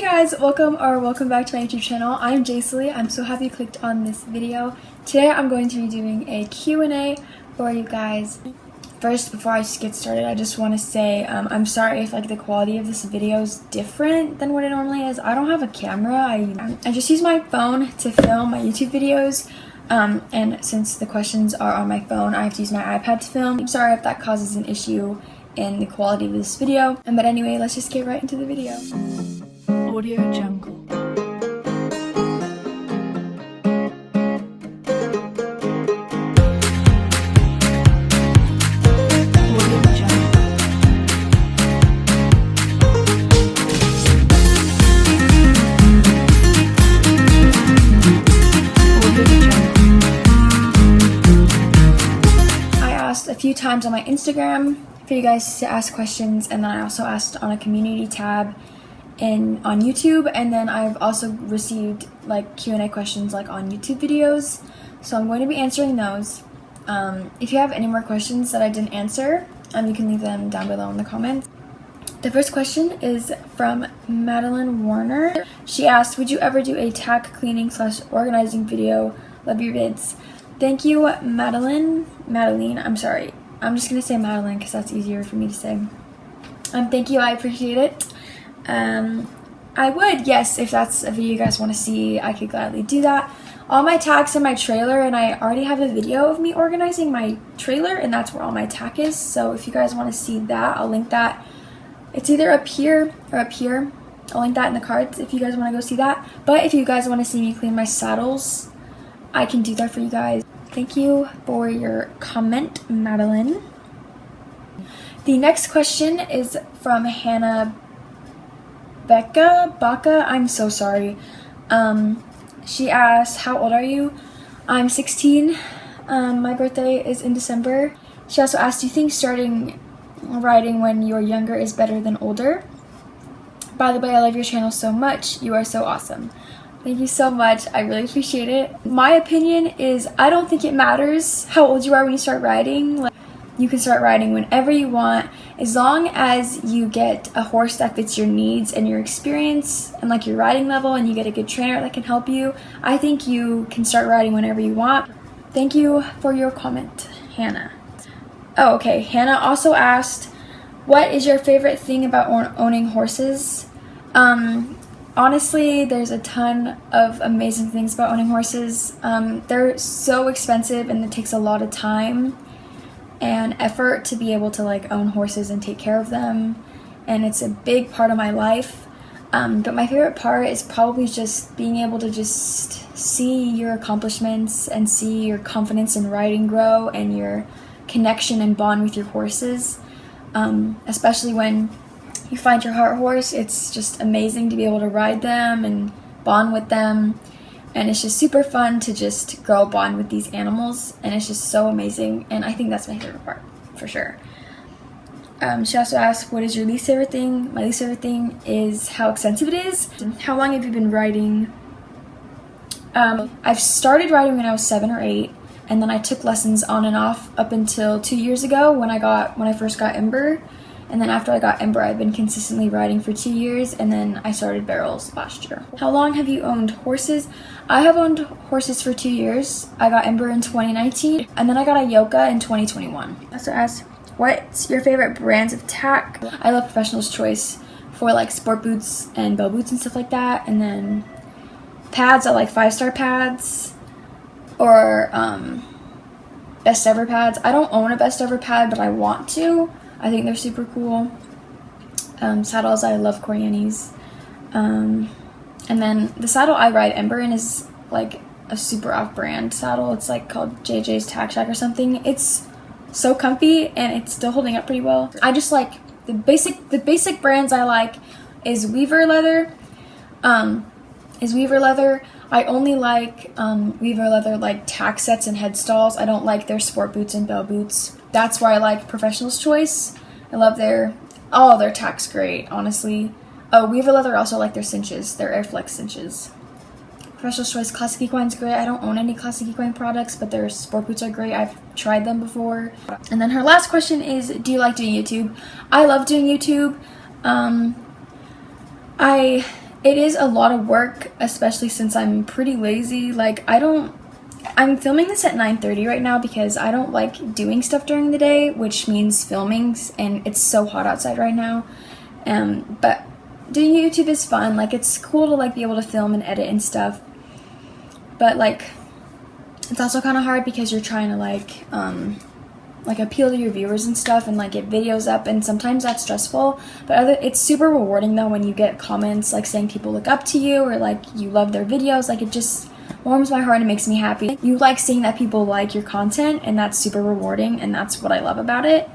guys, welcome back to my YouTube channel. I'm Jacely. I'm so happy you clicked on this video. Today I'm going to be doing a Q&A for you guys. First, before I just get started, I just want to say I'm sorry if the quality of this video is different than what it normally is. I don't have a camera. I just use my phone to film my YouTube videos. And since the questions are on my phone, I have to use my iPad to film. I'm sorry if that causes an issue in the quality of this video. But anyway, let's just get right into the video. Audio Jungle. A few times on my Instagram for you guys to ask questions, and then I also asked on a community tab on YouTube, and then I've also received Q&A questions on YouTube videos, so I'm going to be answering those. If you have any more questions that I didn't answer, you can leave them down below in the comments. The first question is from Madeline Warner. She asked, would you ever do a tack cleaning / organizing video? Love your vids. Thank you, Madeline, I'm sorry. I'm just going to say Madeline because that's easier for me to say. Thank you, I appreciate it. I would, yes, if that's a video you guys want to see, I could gladly do that. All my tacks in my trailer, and I already have a video of me organizing my trailer, and that's where all my tack is. So if you guys want to see that, I'll link that. It's either up here or up here. I'll link that in the cards if you guys want to go see that. But if you guys want to see me clean my saddles, I can do that for you guys. Thank you for your comment, Madeline. The next question is from Hannah Baca. I'm so sorry. She asks, how old are you? I'm 16. My birthday is in December. She also asked, do you think starting riding when you're younger is better than older? By the way, I love your channel so much. You are so awesome. Thank you so much. I really appreciate it. My opinion is I don't think it matters how old you are when you start riding. You can start riding whenever you want, as long as you get a horse that fits your needs and your experience and your riding level, and you get a good trainer that can help you. I think you can start riding whenever you want. Thank you for your comment, Hannah. Oh, okay. Hannah also asked, what is your favorite thing about owning horses? Honestly, there's a ton of amazing things about owning horses. They're so expensive, and it takes a lot of time and effort to be able to own horses and take care of them, and it's a big part of my life. But my favorite part is probably just being able to just see your accomplishments and see your confidence in riding grow and your connection and bond with your horses, especially when you find your heart horse. It's just amazing to be able to ride them and bond with them, and it's just super fun to just grow a bond with these animals, and it's just so amazing, and I think that's my favorite part for sure. She also asked, what is your least favorite thing? My least favorite thing is how expensive it is. How long have you been riding? I've started riding when I was 7 or 8, and then I took lessons on and off up until 2 years ago when I first got Ember. And then after I got Ember, I've been consistently riding for 2 years, and then I started barrels last year. How long have you owned horses? I have owned horses for 2 years. I got Ember in 2019, and then I got a Yoka in 2021. Also asked, what's your favorite brands of tack? I love Professional's Choice for sport boots and bell boots and stuff like that. And then pads, I like 5-star pads or best ever pads. I don't own a best ever pad, but I want to. I think they're super cool. Saddles, I love Coriani's. And then the saddle I ride Ember in is a super off-brand saddle. It's called JJ's Tack Shack or something. It's so comfy, and it's still holding up pretty well. I just like the basic brands I like is Weaver Leather. I only like Weaver Leather tack sets and head stalls. I don't like their sport boots and bell boots. That's why I like Professional's Choice. I love all their tack's great, honestly. Oh, Weaver Leather also like their cinches, their Airflex cinches. Professional's Choice Classic Equine's great. I don't own any Classic Equine products, but their sport boots are great. I've tried them before. And then her last question is, do you like doing YouTube? I love doing YouTube. I It is a lot of work, especially since I'm pretty lazy. Like, I'm filming this at 9:30 right now because I don't like doing stuff during the day, which means filming, and it's so hot outside right now. But doing YouTube is fun. Like, it's cool to like be able to film and edit and stuff. But like, it's also kind of hard because you're trying to like appeal to your viewers and stuff and like get videos up, and sometimes that's stressful. But it's super rewarding though when you get comments like saying people look up to you or like you love their videos. Like, it just warms my heart and makes me happy. You like seeing that people like your content, and that's super rewarding, and that's what I love about it.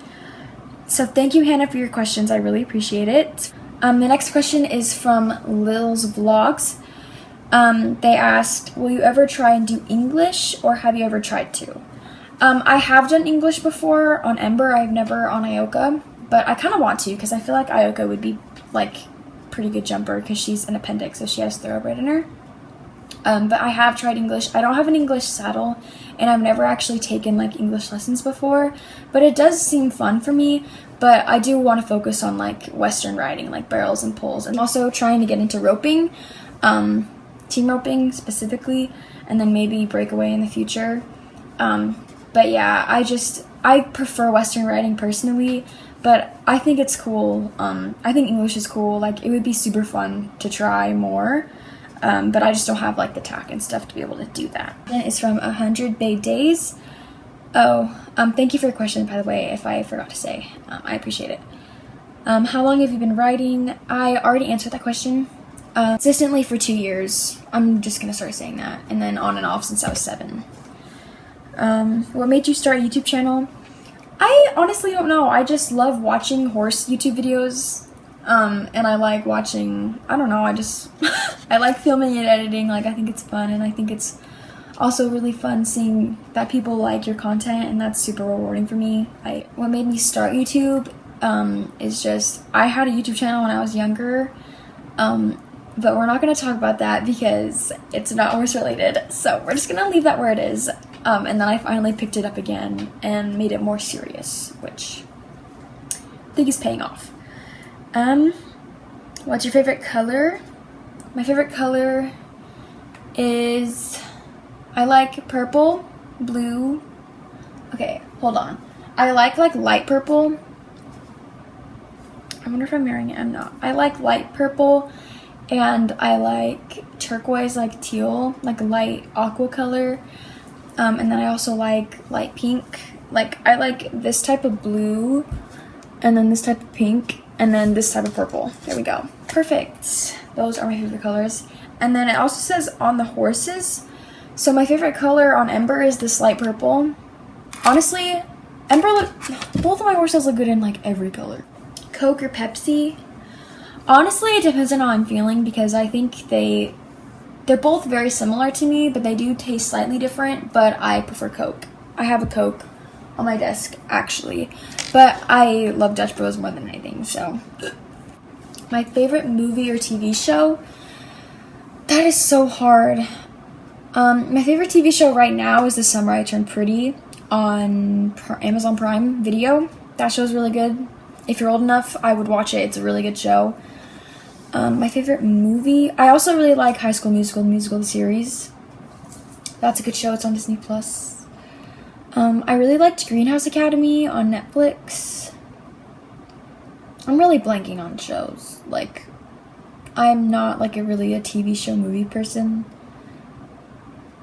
So thank you, Hannah, for your questions. I really appreciate it. The next question is from Lil's Vlogs. They asked, will you ever try and do English, or have you ever tried to? I have done English before on Ember. I've never on Ioka, but I kind of want to because I feel like Ioka would be like pretty good jumper because she's an appendix, so she has thoroughbred in her. But I have tried English. I don't have an English saddle, and I've never actually taken like English lessons before, but it does seem fun for me. But I do want to focus on like Western riding, like barrels and pulls, and also trying to get into roping, team roping specifically, and then maybe breakaway in the future. But yeah, I prefer Western riding personally, but I think it's cool. I think English is cool. Like, it would be super fun to try more. But I just don't have like the tack and stuff to be able to do that. And it's from 100 Bay Days. Thank you for your question, by the way, if I forgot to say. I appreciate it. How long have you been riding? I already answered that question. Consistently for 2 years. I'm just gonna start saying that. And then on and off since I was 7. What made you start a YouTube channel? I honestly don't know. I just love watching horse YouTube videos. And I like watching, I don't know, I like filming and editing. Like, I think it's fun, and I think it's also really fun seeing that people like your content, and that's super rewarding for me. What made me start YouTube is just, I had a YouTube channel when I was younger, but we're not going to talk about that because it's not horse related, so we're just going to leave that where it is. And then I finally picked it up again and made it more serious, which I think is paying off. What's your favorite color? My favorite color is, I like purple, blue. Okay, hold on. I like light purple. I wonder if I'm wearing it. I'm not. I like light purple, and I like turquoise, like teal, like light aqua color. And then I also like light pink. Like, I like this type of blue, and then this type of pink, and then this type of purple. There we go. Perfect. Those are my favorite colors. And then it also says on the horses. So my favorite color on Ember is this light purple. Honestly, both of my horses look good in like every color. Coke or Pepsi? Honestly, it depends on how I'm feeling because I think they're both very similar to me, but they do taste slightly different, but I prefer Coke. I have a Coke on my desk, actually. But I love Dutch Bros more than anything, so. My favorite movie or TV show? That is so hard. My favorite TV show right now is The Summer I Turned Pretty on Amazon Prime Video. That show's really good. If you're old enough, I would watch it. It's a really good show. My favorite movie? I also really like High School Musical, the musical, the series. That's a good show. It's on Disney+. I really liked Greenhouse Academy on Netflix. I'm really blanking on shows. Like, I'm not like a TV show movie person.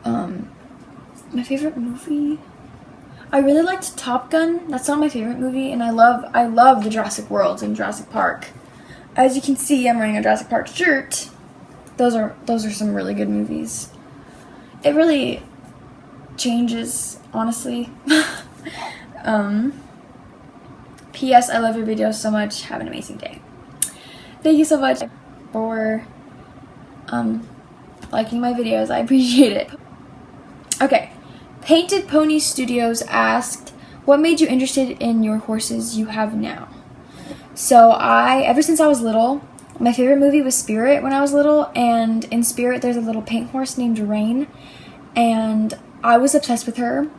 My favorite movie? I really liked Top Gun. That's not my favorite movie, and I love the Jurassic World and Jurassic Park. As you can see, I'm wearing a Jurassic Park shirt. Those are some really good movies. It really changes, honestly. P.S. I love your videos so much. Have an amazing day. Thank you so much for liking my videos. I appreciate it. Okay. Painted Pony Studios asked, what made you interested in your horses you have now? So ever since I was little, my favorite movie was Spirit when I was little, and in Spirit there's a little paint horse named Rain, and I was obsessed with her.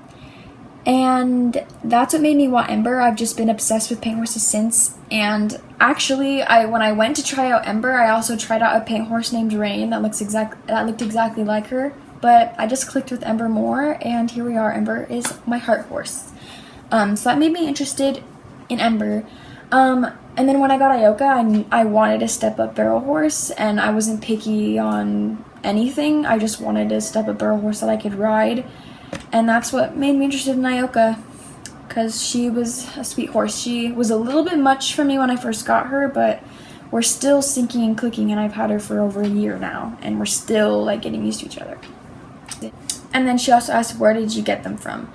And that's what made me want Ember. I've just been obsessed with paint horses since. And actually, when I went to try out Ember, I also tried out a paint horse named Rain that looked exactly like her. But I just clicked with Ember more, and here we are. Ember is my heart horse. So that made me interested in Ember. And then when I got Ioka, I wanted a step-up barrel horse, and I wasn't picky on anything. I just wanted a step-up barrel horse that I could ride. And that's what made me interested in Ioka, because she was a sweet horse. She was a little bit much for me when I first got her, but we're still syncing and clicking, and I've had her for over a year now, and we're still like getting used to each other. And then she also asked, where did you get them from?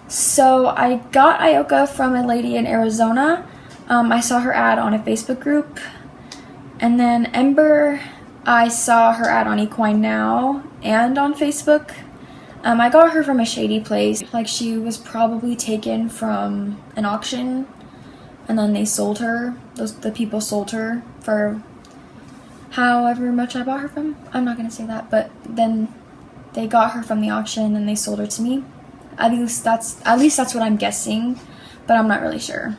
So I got Ioka from a lady in Arizona. I saw her ad on a Facebook group. And then Ember, I saw her ad on Equine Now and on Facebook. I got her from a shady place. Like, she was probably taken from an auction, and then they sold her. The people sold her for however much I bought her from. I'm not gonna say that, but then they got her from the auction and they sold her to me. At least that's what I'm guessing, but I'm not really sure.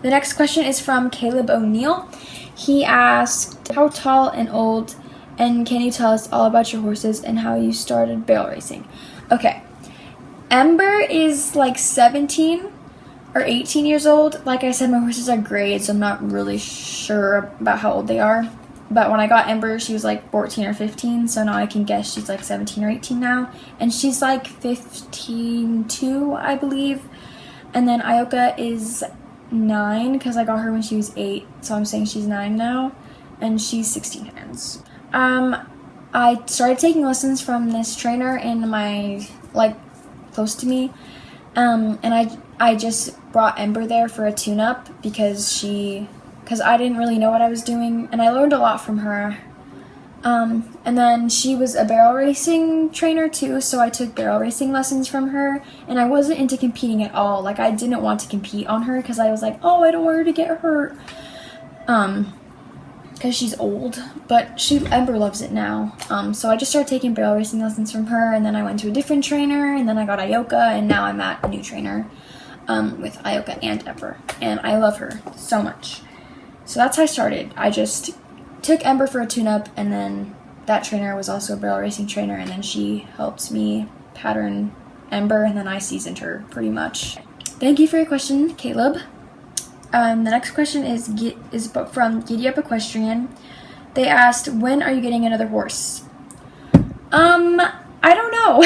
The next question is from Caleb O'Neill. He asked, how tall and old, and can you tell us all about your horses and how you started barrel racing? Okay, Ember is like 17 or 18 years old. Like I said, my horses are grade, so I'm not really sure about how old they are. But when I got Ember, she was like 14 or 15, so now I can guess she's like 17 or 18 now. And she's like 15 too, I believe. And then Ioka is 9, because I got her when she was 8, so I'm saying she's 9 now. And she's 16 hands. I started taking lessons from this trainer in my, like, close to me. And I just brought Ember there for a tune-up because I didn't really know what I was doing, and I learned a lot from her. And then she was a barrel racing trainer too, so I took barrel racing lessons from her, and I wasn't into competing at all. Like, I didn't want to compete on her because I was like, oh, I don't want her to get hurt. Because she's old, but Ember loves it now. So I just started taking barrel racing lessons from her, and then I went to a different trainer, and then I got Ioka, and now I'm at a new trainer with Ioka and Ember, and I love her so much. So that's how I started. I just took Ember for a tune-up, and then that trainer was also a barrel racing trainer, and then she helped me pattern Ember, and then I seasoned her pretty much. Thank you for your question, Caleb. The next question is from Giddy Up Equestrian. They asked, when are you getting another horse? I don't know.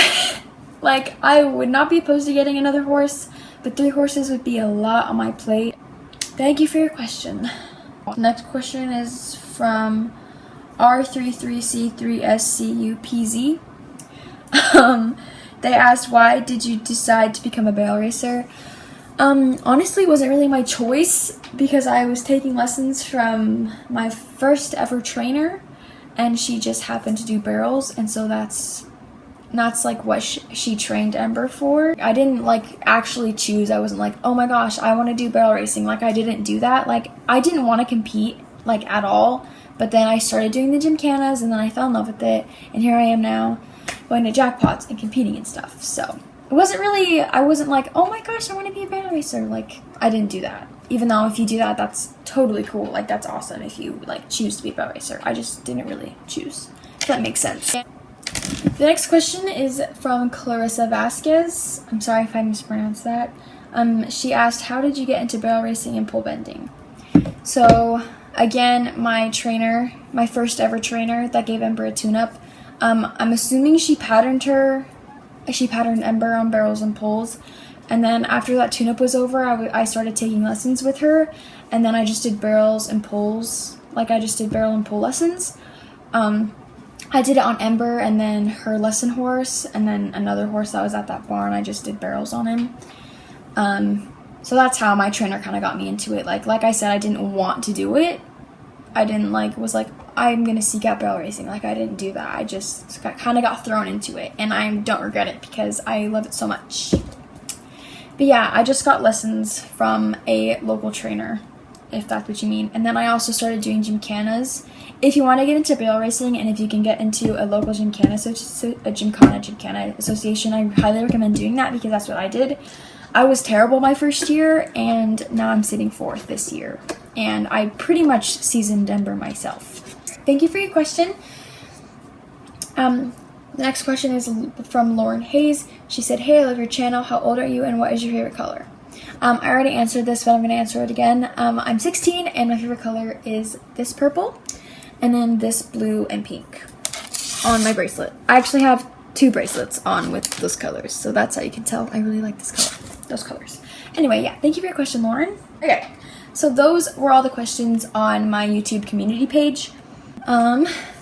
Like, I would not be opposed to getting another horse, but 3 horses would be a lot on my plate. Thank you for your question. Next question is from R33C3SCUPZ. They asked, why did you decide to become a barrel racer? Honestly, it wasn't really my choice because I was taking lessons from my first ever trainer, and she just happened to do barrels, and so that's like what she trained Ember for. I didn't like actually choose. I wasn't like, oh my gosh, I want to do barrel racing. Like, I didn't do that. Like, I didn't want to compete like at all, but then I started doing the gymkhanas, and then I fell in love with it, and here I am now going to jackpots and competing and stuff. So I wasn't like, oh my gosh, I want to be a barrel racer. Like, I didn't do that. Even though if you do that, that's totally cool. Like, that's awesome if you like choose to be a barrel racer. I just didn't really choose, if that makes sense. The next question is from Clarissa Vasquez. I'm sorry if I mispronounced that. She asked, how did you get into barrel racing and pole bending? So again, my first ever trainer that gave Ember a tune-up, I'm assuming she patterned Ember on barrels and poles, and then after that tune-up was over, I started taking lessons with her, and then I just did barrels and poles. Like, I just did barrel and pole lessons. I did it on Ember, and then her lesson horse, and then another horse that was at that barn, I just did barrels on him. So that's how my trainer kind of got me into it. Like I said, I didn't want to do it. I didn't was like, I'm going to seek out barrel racing. Like, I didn't do that. I just kind of got thrown into it, and I don't regret it because I love it so much. But yeah, I just got lessons from a local trainer. if that's what you mean. And then I also started doing gymkhanas. If you want to get into barrel racing and if you can get into a local gymkhana association, I highly recommend doing that because that's what I did. I was terrible my first year, and now I'm sitting 4th this year. And I pretty much seasoned Ember myself. Thank you for your question. The next question is from Lauren Hayes. She said, "Hey, I love your channel. How old are you and what is your favorite color?" I already answered this, but I'm going to answer it again. I'm 16 and my favorite color is this purple and then this blue and pink on my bracelet. I actually have 2 bracelets on with those colors, so that's how you can tell I really like those colors. Anyway, yeah, thank you for your question, Lauren. Okay, so those were all the questions on my YouTube community page.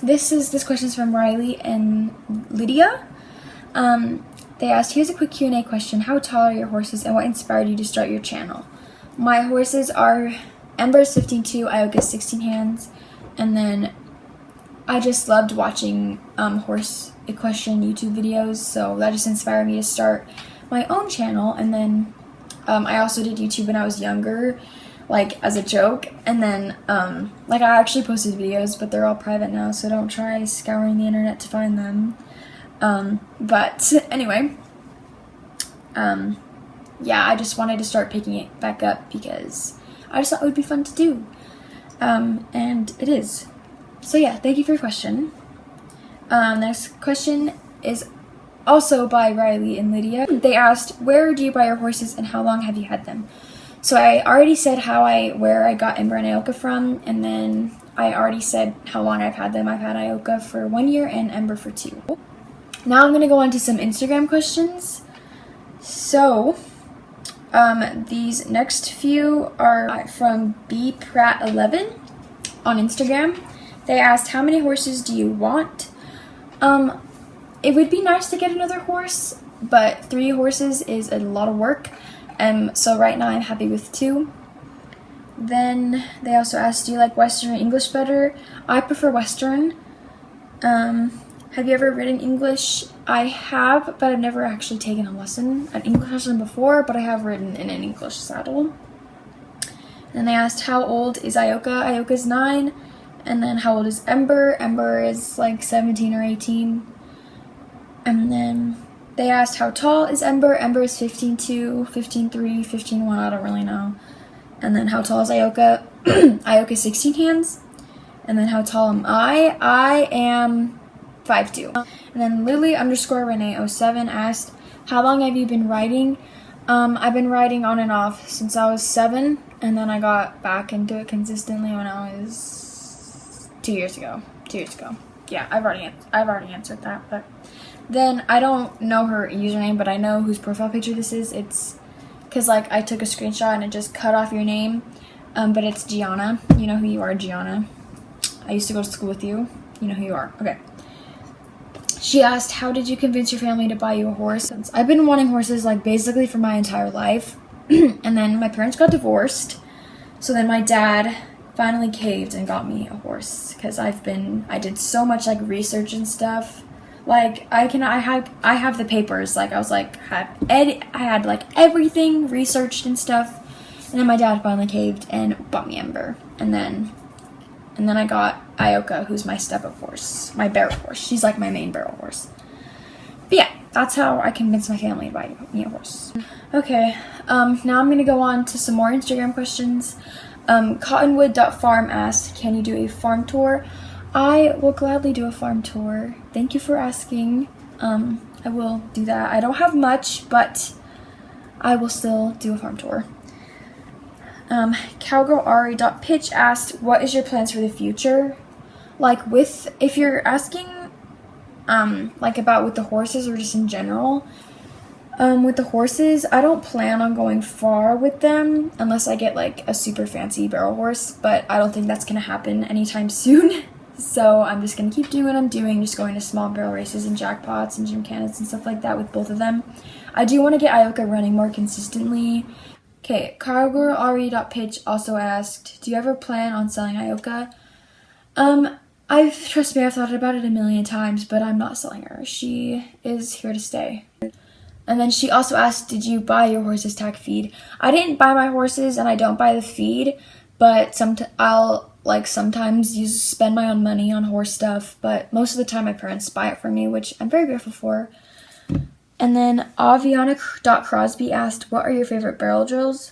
This question is from Riley and Lydia. They asked, "Here's a quick Q&A question. How tall are your horses and what inspired you to start your channel?" My horses are Ember's 15-2, Ioka's 16 hands, and then I just loved watching horse equestrian YouTube videos, so that just inspired me to start my own channel. And then I also did YouTube when I was younger, like as a joke, and then like I actually posted videos, but they're all private now, so don't try scouring the internet to find them. But anyway, yeah, I just wanted to start picking it back up because I just thought it would be fun to do, and it is. So yeah, thank you for your question. Next question is also by Riley and Lydia. They asked, "Where do you buy your horses and how long have you had them?" So I already said where I got Ember and Ioka from, and then I already said how long I've had them. I've had Ioka for 1 year and Ember for 2. Now I'm going to go on to some Instagram questions. So, these next few are from bpratt11 on Instagram. They asked, "How many horses do you want?" It would be nice to get another horse, but 3 horses is a lot of work. So right now I'm happy with 2. Then they also asked, "Do you like Western or English better?" I prefer Western. Have you ever ridden English? I have, but I've never actually taken an English lesson before, but I have ridden in an English saddle. Then they asked, "How old is Ioka?" Ioka's 9. And then how old is Ember? Ember is like 17 or 18. And then they asked, "How tall is Ember?" Ember is 15.2, 15.3, 15.1, I don't really know. And then how tall is Ioka? Ioka 16 hands. And then how tall am I? I am 5'2". And then Lily_Renee07 asked, "How long have you been riding?" I've been riding on and off since I was 7, and then I got back into it consistently when I was 2 years ago. 2 years ago. Yeah, I've already answered that, but then I don't know her username, but I know whose profile picture this is. It's because like I took a screenshot and it just cut off your name, but it's Gianna. You know who you are, Gianna. I used to go to school with you. You know who you are. Okay. She asked, "How did you convince your family to buy you a horse?" I've been wanting horses like basically for my entire life. And then my parents got divorced. So then my dad finally caved and got me a horse because I did so much like research and stuff. Like I have the papers. Like I was like I had like everything researched and stuff. And then my dad finally caved and bought me Ember. And then I got Ioka, who's my step-up horse, my barrel horse. She's like my main barrel horse. But yeah, that's how I convinced my family to buy me a horse. Okay, now I'm going to go on to some more Instagram questions. Cottonwood.farm asked, "Can you do a farm tour?" I will gladly do a farm tour. Thank you for asking. I will do that. I don't have much, but I will still do a farm tour. Cowgirlari.pitch asked, "What is your plans for the future?" Like if you're asking like about with the horses or just in general, with the horses, I don't plan on going far with them unless I get like a super fancy barrel horse, but I don't think that's gonna happen anytime soon. So I'm just gonna keep doing what I'm doing, just going to small barrel races and jackpots and gymkhanas and stuff like that with both of them. I do want to get Ioka running more consistently. Okay, Cowgirlari.pitch also asked, "Do you ever plan on selling Ioka?" Trust me, I've thought about it a million times, but I'm not selling her. She is here to stay. And then she also asked, "Did you buy your horse's tack feed?" I didn't buy my horses and I don't buy the feed, but I'll like sometimes spend my own money on horse stuff, but most of the time my parents buy it for me, which I'm very grateful for. And then Aviana.Crosby asked, what are your favorite barrel drills?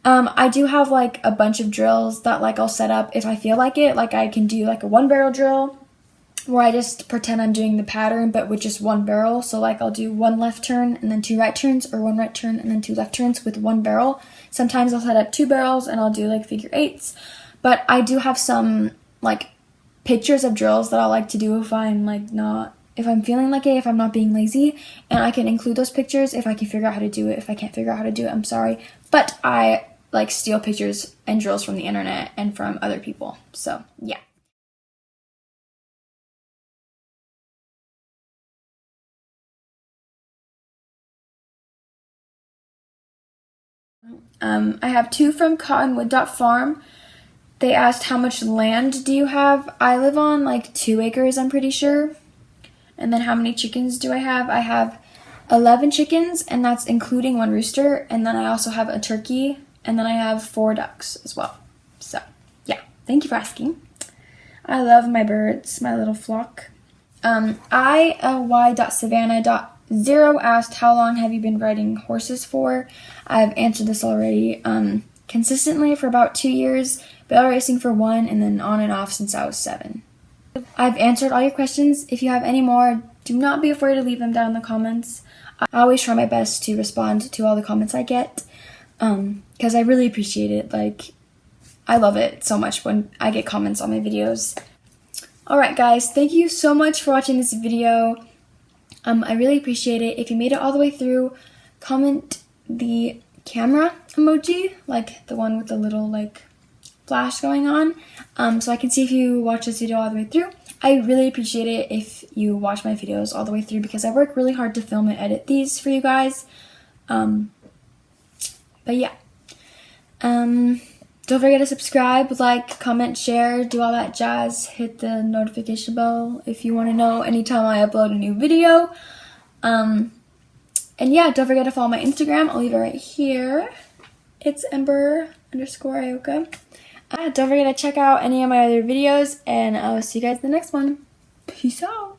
I do have like a bunch of drills that like I'll set up if I feel like it. Like I can do like a 1 barrel drill where I just pretend I'm doing the pattern but with just 1 barrel. So like I'll do 1 left turn and then 2 right turns, or 1 right turn and then 2 left turns with 1 barrel. Sometimes I'll set up 2 barrels and I'll do like figure 8s. But I do have some like pictures of drills that I like to do if I'm feeling like it, if I'm not being lazy, and I can include those pictures if I can figure out how to do it. If I can't figure out how to do it, I'm sorry. But I like steal pictures and drills from the internet and from other people. So yeah. I have 2 from Cottonwood.Farm. They asked, how much land do you have? I live on like 2 acres, I'm pretty sure. And then how many chickens do I have? I have 11 chickens, and that's including 1 rooster. And then I also have a turkey, and then I have 4 ducks as well. So yeah, thank you for asking. I love my birds, my little flock. ILY.Savannah.0 asked, how long have you been riding horses for? I've answered this already. Consistently for about 2 years, barrel racing for 1, and then on and off since I was 7. I've answered all your questions. If you have any more, do not be afraid to leave them down in the comments. I always try my best to respond to all the comments I get, because I really appreciate it. Like, I love it so much when I get comments on my videos. Alright guys, thank you so much for watching this video. I really appreciate it. If you made it all the way through, comment the camera emoji, like the one with the little like flash going on, so I can see if you watch this video all the way through. I really appreciate it if you watch my videos all the way through, because I work really hard to film and edit these for you guys. But yeah, don't forget to subscribe, like, comment, share, do all that jazz. Hit the notification bell if you want to know anytime I upload a new video. And yeah, don't forget to follow my Instagram. I'll leave it right here. It's Ember_Ioka. Don't forget to check out any of my other videos, and I'll see you guys in the next one. Peace out.